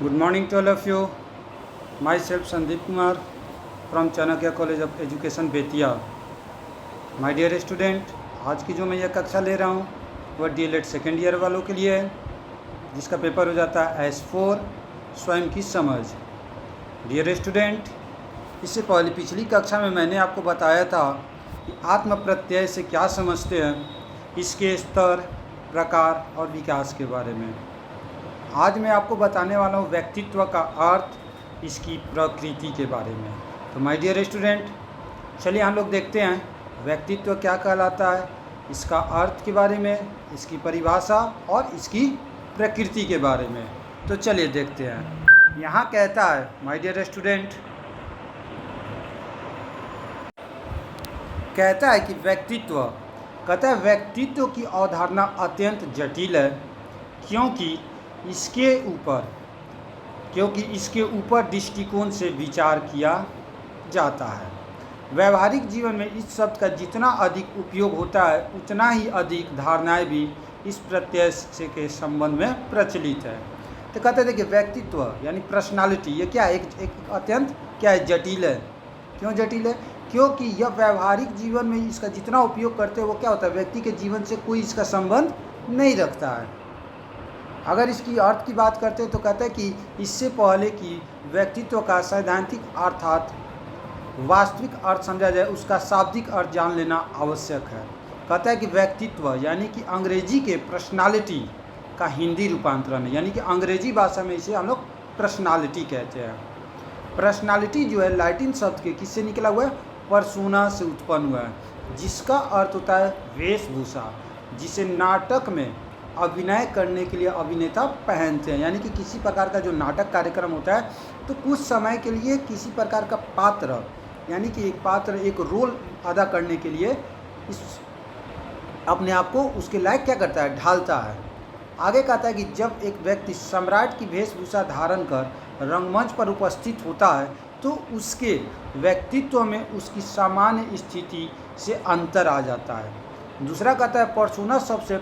Good morning to all of you. Myself Sandeep Kumar from Chanakya College of Education Bettiah. My dear student, आज की जो मैं यह कक्षा ले रहा हूँ वह DLED सेकेंड ईयर वालों के लिए है, जिसका पेपर हो जाता है S4 स्वयं की समझ. डियर स्टूडेंट, इससे पहले पिछली कक्षा में मैंने आपको बताया था कि आत्म प्रत्यय से क्या समझते हैं, इसके स्तर, प्रकार और विकास के बारे में. आज मैं आपको बताने वाला हूँ व्यक्तित्व का अर्थ, इसकी प्रकृति के बारे में. तो माय डियर स्टूडेंट, चलिए हम लोग देखते हैं व्यक्तित्व क्या कहलाता है, इसका अर्थ के बारे में, इसकी परिभाषा और इसकी प्रकृति के बारे में. तो चलिए देखते हैं. यहाँ कहता है माय डियर स्टूडेंट, कहता है कि व्यक्तित्व, कहता है व्यक्तित्व की अवधारणा अत्यंत जटिल है क्योंकि इसके ऊपर दृष्टिकोण से विचार किया जाता है. व्यवहारिक जीवन में इस शब्द का जितना अधिक उपयोग होता है उतना ही अधिक धारणाएं भी इस प्रत्यय से के संबंध में प्रचलित है. तो कहते हैं देखिए व्यक्तित्व यानी पर्सनालिटी, ये क्या है, एक अत्यंत क्या है, जटिल है. क्यों जटिल है? क्योंकि यह व्यवहारिक जीवन में इसका जितना उपयोग करते हैं वो क्या होता है, व्यक्ति के जीवन से कोई इसका संबंध नहीं रखता है. अगर इसकी अर्थ की बात करते हैं तो कहते हैं कि इससे पहले कि व्यक्तित्व का सैद्धांतिक अर्थात वास्तविक अर्थ समझा जाए, उसका शाब्दिक अर्थ जान लेना आवश्यक है. कहता है कि व्यक्तित्व यानी कि अंग्रेजी के पर्सनालिटी का हिंदी रूपांतरण है, यानी कि अंग्रेजी भाषा में इसे हम लोग पर्सनालिटी कहते हैं. पर्सनालिटी जो है लैटिन शब्द के किससे निकला हुआ है, पर्सोना से उत्पन्न हुआ है, जिसका अर्थ होता है वेशभूषा, जिसे नाटक में अभिनय करने के लिए अभिनेता पहनते हैं. यानी कि किसी प्रकार का जो नाटक कार्यक्रम होता है तो कुछ समय के लिए किसी प्रकार का पात्र, यानी कि एक पात्र एक रोल अदा करने के लिए इस अपने आप को उसके लायक क्या करता है, ढालता है. आगे कहता है कि जब एक व्यक्ति सम्राट की वेशभूषा धारण कर रंगमंच पर उपस्थित होता है तो उसके व्यक्तित्व में उसकी सामान्य स्थिति से अंतर आ जाता है. दूसरा कहता है पर्सोना शब्द से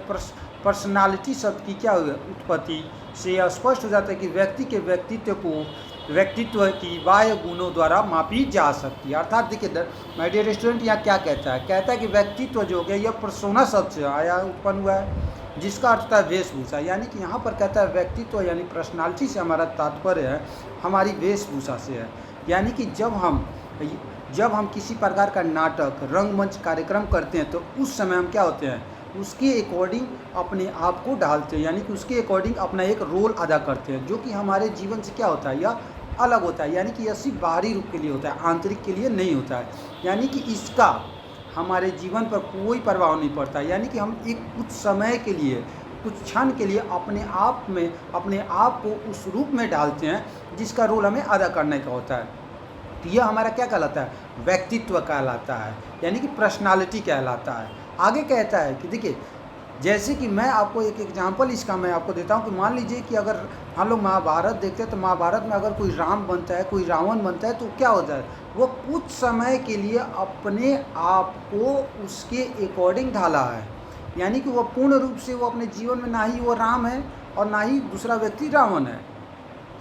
पर्सनालिटी शब्द की क्या हुई उत्पत्ति से यह स्पष्ट हो जाता है कि व्यक्ति के व्यक्तित्व की बाह्य गुणों द्वारा मापी जा सकती है. अर्थात देखिए माय डियर स्टूडेंट, यहाँ क्या कहता है कि व्यक्तित्व जो हो गया यह पर्सोना शब्द से आया उत्पन्न हुआ है, जिसका अर्थ होता है वेशभूषा. यानी कि यहाँ पर कहता है व्यक्तित्व यानी पर्सनालिटी से हमारा तात्पर्य है हमारी वेशभूषा से है. यानी कि जब हम किसी प्रकार का नाटक रंगमंच कार्यक्रम करते हैं तो उस समय हम क्या होते हैं, उसके अकॉर्डिंग अपने आप को ढालते हैं, यानी कि उसके अकॉर्डिंग अपना एक रोल अदा करते हैं, जो कि हमारे जीवन से क्या होता है, यह अलग होता है. यानी कि यह सिर्फ बाहरी रूप के लिए होता है, आंतरिक के लिए नहीं होता है. यानी कि इसका हमारे जीवन पर कोई प्रभाव नहीं पड़ता. यानी कि हम एक कुछ समय के लिए, कुछ क्षण के लिए अपने आप को उस रूप में डालते हैं जिसका रोल हमें अदा करने का होता है. तो यह हमारा क्या कहलाता है, व्यक्तित्व कहलाता है, यानी कि पर्सनालिटी कहलाता है. आगे कहता है कि देखिए, जैसे कि मैं आपको एक एग्जांपल इसका मैं आपको देता हूँ कि मान लीजिए कि अगर हम लोग महाभारत देखते हैं तो महाभारत में अगर कोई राम बनता है, कोई रावण बनता है तो क्या होता है, वो कुछ समय के लिए अपने आप को उसके अकॉर्डिंग ढाला है. यानी कि वो पूर्ण रूप से वो अपने जीवन में ना ही वो राम है और ना ही दूसरा व्यक्ति रावण है.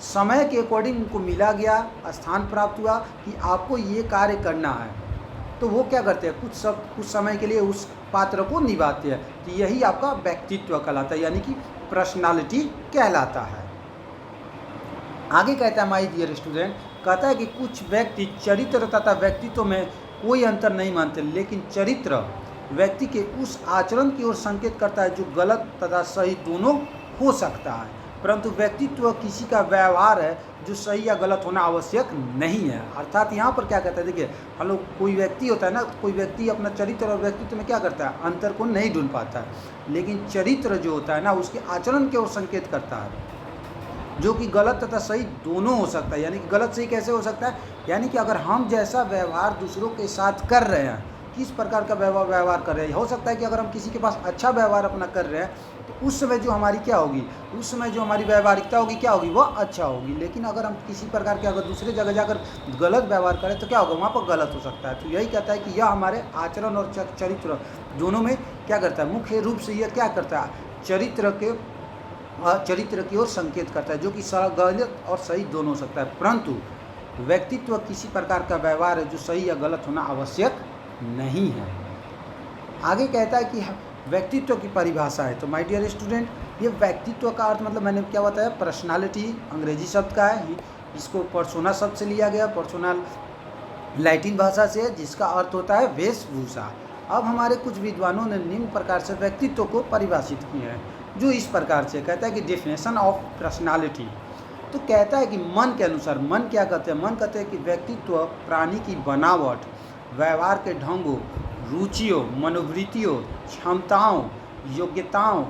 समय के अकॉर्डिंग उनको मिला गया, स्थान प्राप्त हुआ कि आपको ये कार्य करना है, तो वो क्या करते हैं, कुछ समय के लिए उस पात्र को निभाते हैं. तो यही आपका व्यक्तित्व कहलाता है, यानी कि पर्सनालिटी कहलाता है. आगे कहता है माय डियर स्टूडेंट, कहता है कि कुछ व्यक्ति चरित्र तथा व्यक्तित्व में कोई अंतर नहीं मानते, लेकिन चरित्र व्यक्ति के उस आचरण की ओर संकेत करता है जो गलत तथा सही दोनों हो सकता है, परंतु व्यक्तित्व किसी का व्यवहार है जो सही या गलत होना आवश्यक नहीं है. अर्थात यहाँ पर क्या कहता है, देखिए हम लोग कोई व्यक्ति होता है ना, कोई व्यक्ति अपना चरित्र और व्यक्तित्व में क्या करता है, अंतर को नहीं ढूंढ पाता है, लेकिन चरित्र जो होता है ना उसके आचरण की ओर संकेत करता है जो कि गलत तथा सही दोनों हो सकता है. यानी कि गलत सही कैसे हो सकता है, यानी कि अगर हम जैसा व्यवहार दूसरों के साथ कर रहे हैं, किस प्रकार का व्यवहार कर रहे हैं, हो सकता है कि अगर हम किसी के पास अच्छा व्यवहार अपना कर रहे हैं तो उस समय जो हमारी क्या होगी, उस समय जो हमारी व्यवहारिकता होगी क्या होगी, वह अच्छा होगी. लेकिन अगर हम किसी प्रकार के अगर दूसरे जगह जाकर गलत व्यवहार करें तो क्या होगा, वहाँ पर गलत हो सकता है. तो यही कहता है कि यह हमारे आचरण और चरित्र दोनों में क्या करता है, मुख्य रूप से यह क्या करता है, चरित्र के चरित्र की ओर संकेत करता है, जो कि गलत और सही दोनों हो सकता है, परंतु व्यक्तित्व किसी प्रकार का व्यवहार है जो सही या गलत होना आवश्यक नहीं है। आगे कहता है कि व्यक्तित्व की परिभाषा है। तो माय डियर स्टूडेंट, ये व्यक्तित्व का अर्थ मतलब मैंने क्या बताया, पर्सनालिटी अंग्रेजी शब्द का है, इसको पर्सोना शब्द से लिया गया, पर्सोना लैटिन भाषा से है, जिसका अर्थ होता है वेशभूषा। अब हमारे कुछ विद्वानों ने निम्न प्रकार से व्यक्तित्व को परिभाषित किया है, जो इस प्रकार से कहता है कि डेफिनेशन ऑफ पर्सनालिटी। तो कहता है कि मन के अनुसार, मन क्या कहते हैं, मन कहते हैं कि व्यक्तित्व प्राणी की बनावट, व्यवहार के ढंगों, रुचियों, मनोवृत्तियों, क्षमताओं, योग्यताओं,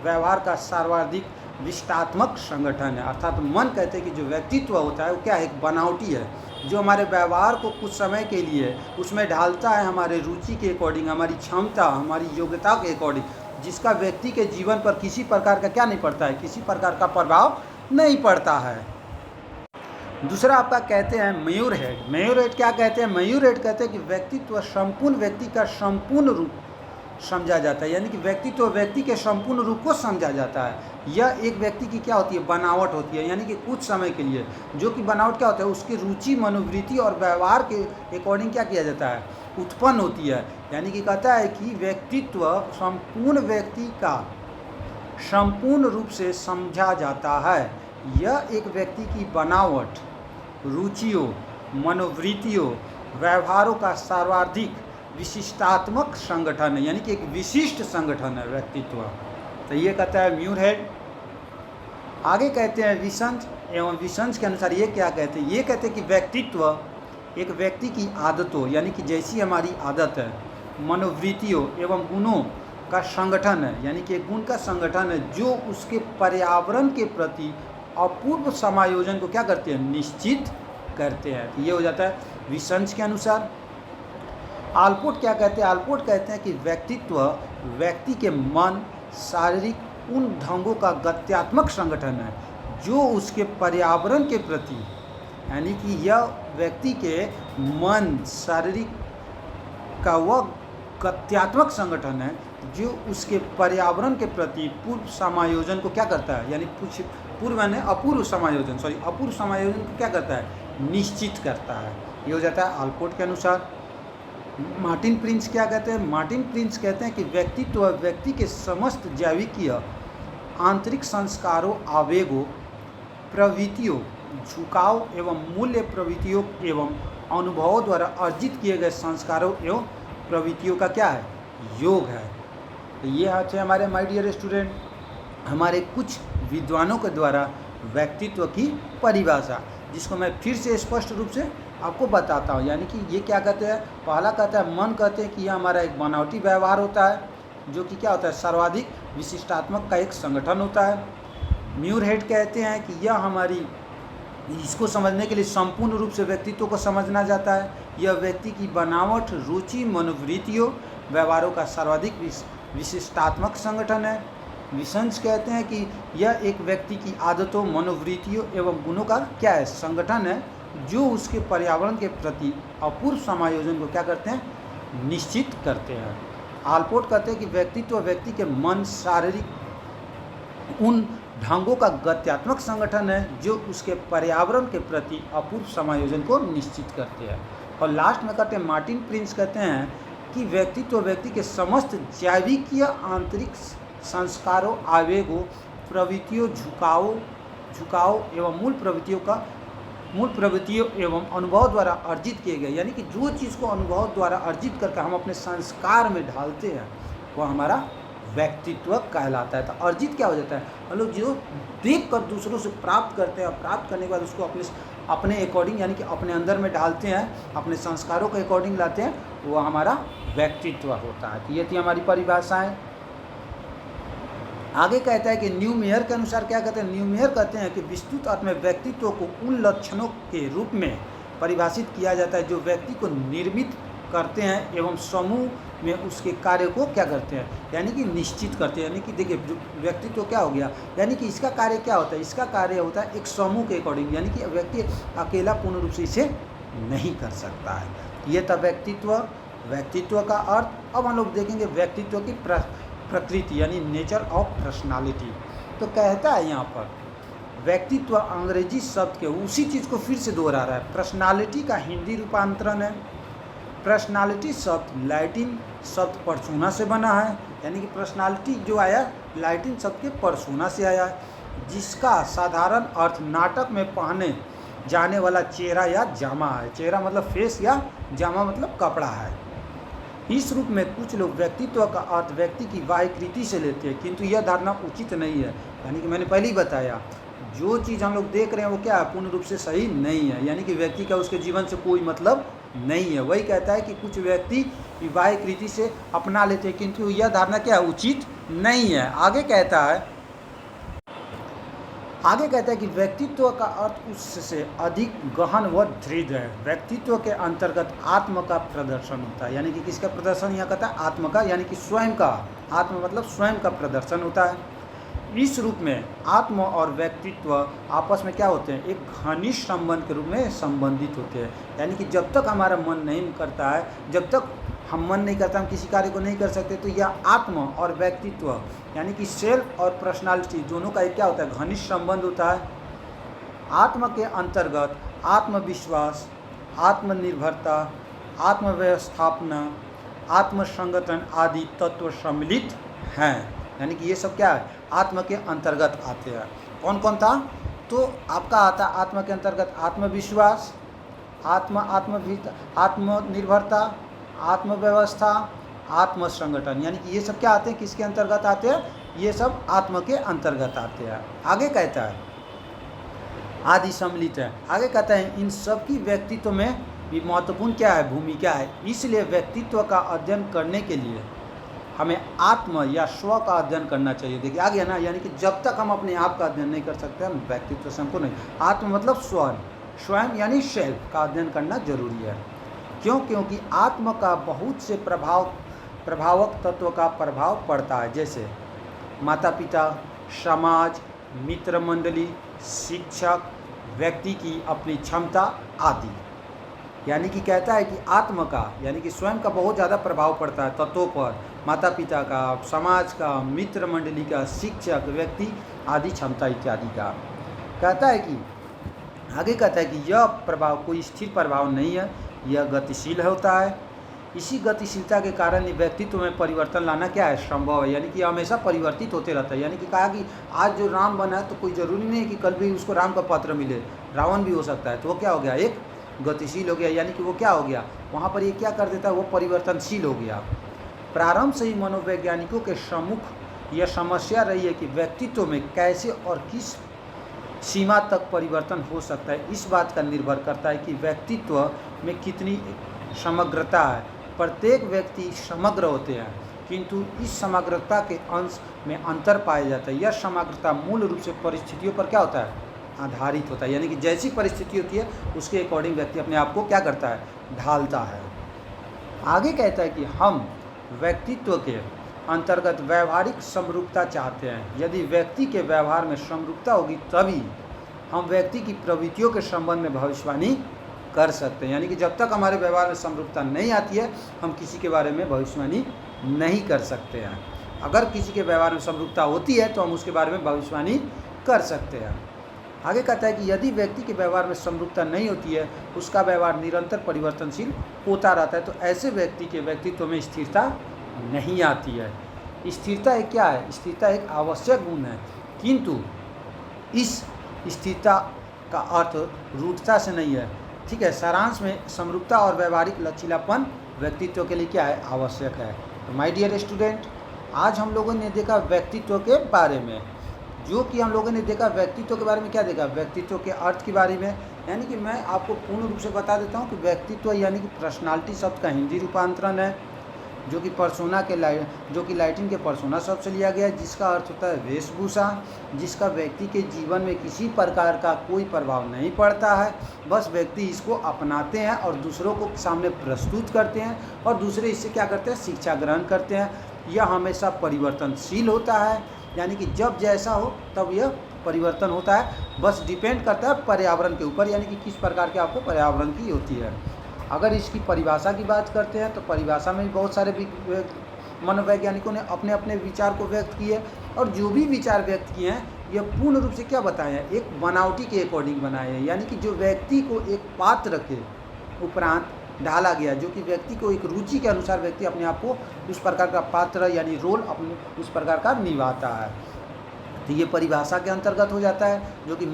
व्यवहार का सर्वाधिक विष्टात्मक संगठन है। अर्थात मन कहते हैं कि जो व्यक्तित्व होता है वो क्या है, एक बनावटी है, जो हमारे व्यवहार को कुछ समय के लिए उसमें ढालता है हमारे रुचि के अकॉर्डिंग, हमारी क्षमता, हमारी योग्यता के अकॉर्डिंग, जिसका व्यक्ति के जीवन पर किसी प्रकार का क्या नहीं पड़ता है, किसी प्रकार का प्रभाव नहीं पड़ता है। दूसरा आपका कहते हैं मयूर हेड। मयूर हेड क्या कहते हैं, मयूर हेड कहते हैं कि व्यक्तित्व संपूर्ण व्यक्ति का संपूर्ण रूप समझा जाता है, यानी कि व्यक्तित्व व्यक्ति के संपूर्ण रूप को समझा जाता है। यह एक व्यक्ति की क्या होती है, बनावट होती है, यानी कि कुछ समय के लिए, जो कि बनावट क्या होता है, उसकी रुचि, मनोवृत्ति और व्यवहार के अकॉर्डिंग क्या किया जाता है, उत्पन्न होती है। यानी कि कहता है कि व्यक्तित्व संपूर्ण व्यक्ति का संपूर्ण रूप से समझा जाता है। यह एक व्यक्ति की बनावट, रुचियों, मनोवृत्तियों, व्यवहारों का सर्वाधिक विशिष्टात्मक संगठन है, यानी कि एक विशिष्ट संगठन है व्यक्तित्व। तो ये कहता है म्यूर हेड। आगे कहते हैं विशंस, एवं विशंस के अनुसार ये क्या कहते हैं, ये कहते हैं कि व्यक्तित्व एक व्यक्ति की आदतों, यानी कि जैसी हमारी आदत है, मनोवृत्तियों एवं गुणों का संगठन है, यानी कि एक गुण का संगठन है, जो उसके पर्यावरण के प्रति अपूर्व समायोजन को क्या करते हैं, निश्चित करते हैं। ये हो जाता है विशंस के अनुसार। आलपोर्ट क्या कहते हैं, आलपोर्ट कहते हैं कि व्यक्तित्व व्यक्ति के मन, शारीरिक उन ढंगों का गत्यात्मक संगठन है जो उसके पर्यावरण के प्रति, यानी कि यह व्यक्ति के मन, शारीरिक का वह गत्यात्मक संगठन है जो उसके पर्यावरण के प्रति पूर्व समायोजन को क्या करता है, यानी पूर्व यानी अपूर्व समायोजन, अपूर्व समायोजन को क्या करता है, निश्चित करता है। ये हो जाता है आलपोर्ट के अनुसार। मार्टिन प्रिंस क्या कहते हैं, मार्टिन प्रिंस कहते हैं कि व्यक्तित्व व्यक्ति के समस्त जैविकीय आंतरिक संस्कारों, आवेगों, प्रवृत्तियों, झुकाव एवं मूल्य प्रवृत्तियों एवं अनुभवों द्वारा अर्जित किए गए संस्कारों एवं प्रवृत्तियों का क्या है, योग है। तो ये है हमारे माय डियर स्टूडेंट हमारे कुछ विद्वानों के द्वारा व्यक्तित्व की परिभाषा, जिसको मैं फिर से स्पष्ट रूप से आपको बताता हूँ। यानी कि ये क्या कहते हैं, पहला कहता है मन कहते हैं कि यह हमारा एक बनावटी व्यवहार होता है, जो कि क्या होता है, सर्वाधिक विशिष्टात्मक का एक संगठन होता है। म्यूर हेड कहते हैं कि यह हमारी, इसको समझने के लिए संपूर्ण रूप से व्यक्तित्व को समझना जाता है। यह व्यक्ति की बनावट, रुचि, मनोवृत्तियों, व्यवहारों का सर्वाधिक विशिष्टात्मक संगठन है। विशंस कहते हैं कि यह एक व्यक्ति की आदतों, मनोवृत्तियों एवं गुणों का क्या है, संगठन है, जो उसके पर्यावरण के प्रति अपूर्व समायोजन को क्या करते हैं, निश्चित करते हैं। आलपोर्ट कहते हैं कि व्यक्तित्व व्यक्ति के मन, शारीरिक उन ढंगों का गत्यात्मक संगठन है जो उसके पर्यावरण के प्रति अपूर्व समायोजन को निश्चित करते हैं। और लास्ट में कहते हैं मार्टिन प्रिंस कहते हैं कि व्यक्तित्व व्यक्ति के समस्त जैविकीय आंतरिक संस्कारों, आवेगों, प्रवृत्तियों, झुकाव एवं मूल प्रवृत्तियों एवं अनुभव द्वारा अर्जित किए गए, यानी कि जो चीज़ को अनुभव द्वारा अर्जित करके हम अपने संस्कार में ढालते हैं वह हमारा व्यक्तित्व कहलाता है। तो अर्जित क्या हो जाता है, हम लोग जो देख कर दूसरों से प्राप्त करते हैं, प्राप्त करने के बाद उसको अपने अकॉर्डिंग, यानी कि अपने अंदर में डालते हैं, अपने संस्कारों के अकॉर्डिंग लाते हैं, वो हमारा व्यक्तित्व होता है। तो ये थी हमारी परिभाषाएँ। आगे कहता है कि न्यू मेयर के अनुसार क्या कहते हैं, न्यू मेयर कहते हैं कि विस्तृत अर्थ में व्यक्तित्व को उन लक्षणों के रूप में परिभाषित किया जाता है जो व्यक्ति को निर्मित करते हैं एवं समूह में उसके कार्य को क्या करते हैं, यानी कि निश्चित करते हैं। यानी कि देखिए व्यक्तित्व क्या हो गया, यानी कि इसका कार्य क्या होता है, इसका कार्य होता है एक समूह के अकॉर्डिंग, यानी कि व्यक्ति अकेला पूर्ण रूप से इसे नहीं कर सकता है। ये था व्यक्तित्व का अर्थ। अब हम लोग देखेंगे व्यक्तित्व की प्रकृति, यानी नेचर ऑफ पर्सनालिटी। तो कहता है यहाँ पर व्यक्तित्व अंग्रेजी शब्द के उसी चीज़ को फिर से दोहरा रहा है। पर्सनालिटी का हिंदी रूपांतरण है। पर्सनालिटी शब्द लैटिन शब्द पर्सोना से बना है, यानी कि पर्सनालिटी जो आया लैटिन शब्द के पर्सोना से आया है, जिसका साधारण अर्थ नाटक में पहने जाने वाला चेहरा या जामा है। चेहरा मतलब फेस या जामा मतलब कपड़ा है। इस रूप में कुछ लोग व्यक्तित्व का अर्थ व्यक्ति की बाह्यकृति से लेते हैं, किंतु यह धारणा उचित नहीं है। यानी कि मैंने पहले ही बताया, जो चीज़ हम लोग देख रहे हैं वो क्या है, पूर्ण रूप से सही नहीं है, यानी कि व्यक्ति का उसके जीवन से कोई मतलब नहीं है। वही कहता है कि कुछ व्यक्ति बाह्यकृति से अपना लेते हैं, किंतु यह धारणा क्या है, उचित नहीं है। आगे कहता है कि व्यक्तित्व का अर्थ उससे अधिक गहन व दृढ़ है। व्यक्तित्व के अंतर्गत आत्म का प्रदर्शन होता है, यानी कि किसका प्रदर्शन यहाँ कहता है, आत्म का, यानी कि स्वयं का। आत्म मतलब स्वयं का प्रदर्शन होता है। इस रूप में आत्म और व्यक्तित्व आपस में क्या होते हैं, एक घनिष्ठ संबंध के रूप में संबंधित होते हैं। यानी कि जब तक हमारा मन नहीं करता है, जब तक हम मन नहीं करता, हम किसी कार्य को नहीं कर सकते, तो यह आत्म और व्यक्तित्व यानी कि सेल्फ और पर्सनालिटी दोनों का एक क्या होता है, घनिष्ठ संबंध होता है। आत्म के अंतर्गत आत्मविश्वास, आत्मनिर्भरता, आत्मव्यवस्थापना, आत्मसंगठन आदि तत्व सम्मिलित हैं। यानी कि ये सब क्या है, आत्म के अंतर्गत आते हैं। कौन कौन था, तो आपका आता है आत्म के अंतर्गत आत्मविश्वास, आत्मनिर्भरता, आत्मव्यवस्था, आत्मसंगठन, यानी कि ये सब क्या आते हैं, किसके अंतर्गत आते हैं, ये सब आत्म के अंतर्गत आते हैं। आगे कहता है आदि सम्मिलित है। आगे कहता है इन सब की व्यक्तित्व में भी महत्वपूर्ण क्या है, भूमिका है। इसलिए व्यक्तित्व का अध्ययन करने के लिए हमें आत्म या स्व का अध्ययन करना चाहिए। देखिए आ गया ना, यानी कि जब तक हम अपने आप का अध्ययन नहीं कर सकते, हम व्यक्तित्व से हमको नहीं, आत्म मतलब स्वयं यानी सेल्फ का अध्ययन करना जरूरी है। क्योंकि आत्म का बहुत से प्रभावक तत्व का प्रभाव पड़ता है, जैसे माता पिता, समाज, मित्र मंडली, शिक्षक, व्यक्ति की अपनी क्षमता आदि। यानी कि कहता है कि आत्म का यानी कि स्वयं का बहुत ज़्यादा प्रभाव पड़ता है तत्वों पर, माता पिता का, समाज का, मित्र मंडली का, शिक्षक, व्यक्ति आदि क्षमता इत्यादि का। कहता है कि आगे कहता है कि यह प्रभाव कोई स्थिर प्रभाव नहीं है, यह गतिशील होता है। इसी गतिशीलता के कारण व्यक्तित्व में परिवर्तन लाना क्या है, संभव है। यानी कि हमेशा परिवर्तित होते रहता है। यानी कि कहा कि आज जो राम बना है तो कोई ज़रूरी नहीं है कि कल भी उसको राम का पात्र मिले, रावण भी हो सकता है। तो वो क्या हो गया, एक गतिशील हो गया, यानी कि वो क्या हो गया, वहाँ पर ये क्या कर देता है, वो परिवर्तनशील हो गया। प्रारंभ से ही मनोवैज्ञानिकों के सम्मुख यह समस्या रही है कि व्यक्तित्व में कैसे और किस सीमा तक परिवर्तन हो सकता है। इस बात का निर्भर करता है कि व्यक्तित्व में कितनी समग्रता है। प्रत्येक व्यक्ति समग्र होते हैं, किंतु इस समग्रता के अंश में अंतर पाया जाता है। यह समग्रता मूल रूप से परिस्थितियों पर क्या होता है, आधारित होता है। यानी कि जैसी परिस्थिति होती है उसके अकॉर्डिंग व्यक्ति अपने आप को क्या करता है, ढालता है। आगे कहता है कि हम व्यक्तित्व के अंतर्गत व्यवहारिक समरूपता चाहते हैं। यदि व्यक्ति के व्यवहार में समरूपता होगी तभी हम व्यक्ति की प्रवृत्तियों के संबंध में भविष्यवाणी कर सकते हैं। यानी कि जब तक हमारे व्यवहार में समरूपता नहीं आती है, हम किसी के बारे में भविष्यवाणी नहीं कर सकते हैं। अगर किसी के व्यवहार में समरूपता होती है तो हम उसके बारे में भविष्यवाणी कर सकते हैं। आगे कहता है कि यदि व्यक्ति के व्यवहार में समरूपता नहीं होती है, उसका व्यवहार निरंतर परिवर्तनशील होता रहता है, तो ऐसे व्यक्ति के व्यक्तित्व में स्थिरता नहीं आती है। स्थिरता एक क्या है, स्थिरता एक आवश्यक गुण है, किंतु इस स्थिरता का अर्थ रूढ़ता से नहीं है। ठीक है, सारांश में समरूपता और व्यवहारिक लचीलापन व्यक्तित्व के लिए क्या है, आवश्यक है। तो माय डियर स्टूडेंट, आज हम लोगों ने देखा व्यक्तित्व के बारे में, जो कि हम लोगों ने देखा व्यक्तित्व के बारे में क्या देखा, व्यक्तित्व के अर्थ के बारे में। यानी कि मैं आपको पूर्ण रूप से बता देता हूँ कि व्यक्तित्व यानी कि पर्सनालिटी शब्द का हिंदी रूपांतरण है, जो कि पर्सोना के जो कि लैटिन के पर्सोना शब्द से लिया गया है, जिसका अर्थ होता है वेशभूषा, जिसका व्यक्ति के जीवन में किसी प्रकार का कोई प्रभाव नहीं पड़ता है। बस व्यक्ति इसको अपनाते हैं और दूसरों को सामने प्रस्तुत करते हैं और दूसरे इससे क्या करते हैं, शिक्षा ग्रहण करते हैं। यह हमेशा परिवर्तनशील होता है, यानी कि जब जैसा हो तब यह परिवर्तन होता है। बस डिपेंड करता है पर्यावरण के ऊपर, यानी कि किस प्रकार के आपको पर्यावरण की होती है। अगर इसकी परिभाषा की बात करते हैं तो परिभाषा में भी बहुत सारे मनोवैज्ञानिकों ने अपने अपने विचार को व्यक्त किए, और जो भी विचार व्यक्त किए हैं यह पूर्ण रूप से क्या बताए हैं, एक बनावटी के अकॉर्डिंग बनाए हैं, यानी कि जो व्यक्ति को एक पात्र के उपरांत ढाला गया, जो कि व्यक्ति को एक रुचि के अनुसार व्यक्ति अपने आप को उस प्रकार का पात्र यानी रोल अपने उस प्रकार का निभाता है। तो ये परिभाषा के अंतर्गत हो जाता है, जो कि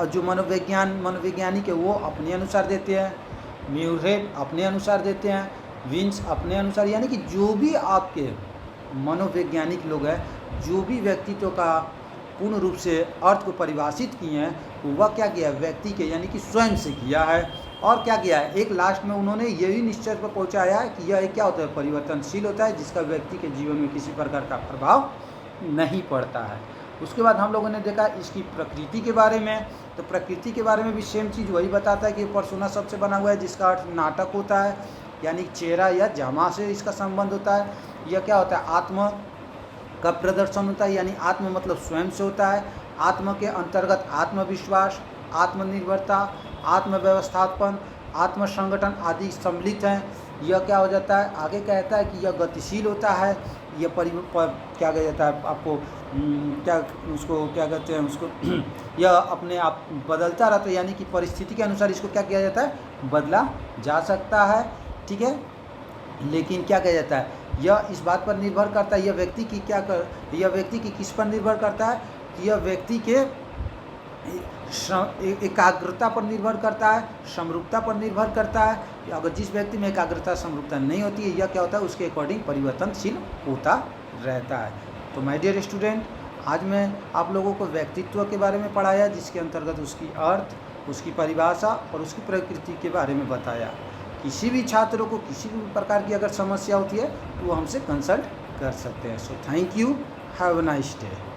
जो मनोवैज्ञानिक है वो अपने अनुसार देते हैं, म्यूरेट अपने अनुसार देते हैं, विंस अपने अनुसार, यानी कि जो भी आपके मनोवैज्ञानिक लोग हैं, जो भी व्यक्तित्व का पूर्ण रूप से अर्थ को परिभाषित किए हैं वह क्या किया है, व्यक्ति के यानी कि स्वयं से किया है। और क्या किया है, एक लास्ट में उन्होंने यही निश्चय पर पहुंचाया है कि यह क्या होता है, परिवर्तनशील होता है, जिसका व्यक्ति के जीवन में किसी प्रकार का प्रभाव नहीं पड़ता है। उसके बाद हम लोगों ने देखा इसकी प्रकृति के बारे में, तो प्रकृति के बारे में भी सेम चीज़ वही बताता है कि पर्सोना शब्द से बना हुआ है, जिसका अर्थ नाटक होता है, यानी चेहरा या जामा से इसका संबंध होता है। यह क्या होता है, आत्म का प्रदर्शन होता है, यानी आत्म मतलब स्वयं से होता है। आत्म के अंतर्गत आत्मविश्वास, आत्मनिर्भरता, आत्मव्यवस्थापन, आत्मसंगठन आदि सम्मिलित हैं। यह क्या हो जाता है, आगे कहता है कि यह गतिशील होता है, यह क्या कहा जाता है आपको, क्या उसको क्या कहते हैं उसको यह अपने आप बदलता रहता है, यानी कि परिस्थिति के अनुसार इसको क्या किया जाता है, बदला जा सकता है। ठीक है, लेकिन क्या कहा जाता है, यह इस बात पर निर्भर करता है, यह व्यक्ति की किस पर निर्भर करता है, यह व्यक्ति के एकाग्रता पर निर्भर करता है, समरूपता पर निर्भर करता है। अगर जिस व्यक्ति में एकाग्रता समरूपता नहीं होती है, यह क्या होता है, उसके अकॉर्डिंग परिवर्तनशील होता रहता है। तो माय डियर स्टूडेंट, आज मैं आप लोगों को व्यक्तित्व के बारे में पढ़ाया, जिसके अंतर्गत उसकी अर्थ, उसकी परिभाषा और उसकी प्रकृति के बारे में बताया। किसी भी छात्रों को किसी भी प्रकार की अगर समस्या होती है तो वो हमसे कंसल्ट कर सकते हैं। So thank you, have a nice day.